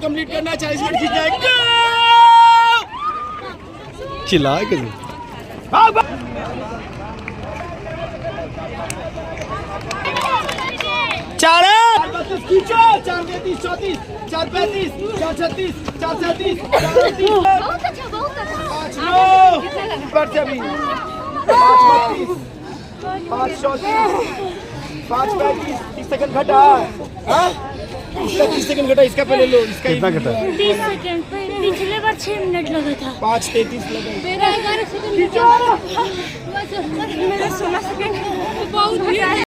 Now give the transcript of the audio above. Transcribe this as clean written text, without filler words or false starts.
Complete करना है, 40 minute खींच जाएगा। चिल्लाए कैसे? चार 32 खींचो, 4 33 34 4 35 4 36 4 37 4 38 बहुत अच्छा, बहुत अच्छा। 5 9 बढ़ते अभी 5 32 5 34 5 35 30 सेकंड घटा। हाँ इसका 30 सेकंड घटा, इसका पहले लो, इसका कितना घटा? 30 सेकंड, पिछले बार 6 मिनट लगा था। 5 33 लगा। मेरा 11 सेकंड, मेरा 16 सेकंड बहुत